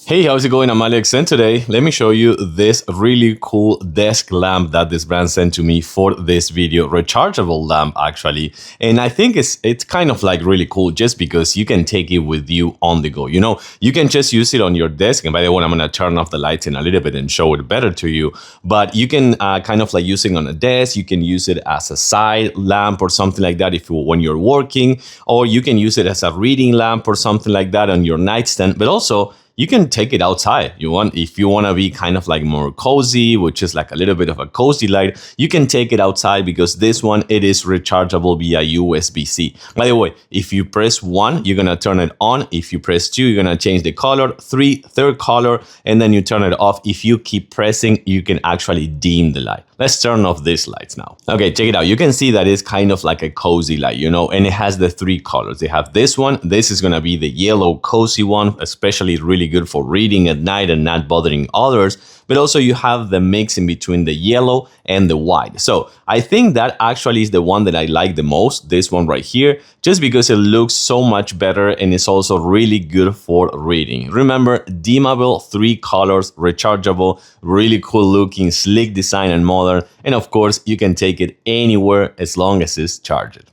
Hey, how's it going? I'm Alex, and today let me show you this really cool desk lamp that this brand sent to me for this video. Rechargeable lamp, actually. And I think it's kind of like really cool just because you can take it with you on the go. You know, you can just use it on your desk. And by the way, I'm going to turn off the lights in a little bit and show it better to you. But you can kind of like use it on a desk. You can use it as a side lamp or something like that when you're working, or you can use it as a reading lamp or something like that on your nightstand. But also, you can take it outside. If you want to be kind of like more cozy, which is like a little bit of a cozy light, you can take it outside because this one, it is rechargeable via USB-C. By the way, if you press 1, you're going to turn it on. If you press 2, you're going to change the color. 3, third color, and then you turn it off. If you keep pressing, you can actually dim the light. Let's turn off these lights now. Okay, check it out. You can see that it's kind of like a cozy light, and it has the 3 colors. They have this one. This is going to be the yellow cozy one, especially really good for reading at night and not bothering others. But also you have the mix in between the yellow and the white. So I think that actually is the one that I like the most, this one right here, just because it looks so much better and it's also really good for reading. Remember, dimmable, 3 colors, rechargeable, really cool looking, sleek design and modern. And of course, you can take it anywhere as long as it's charged.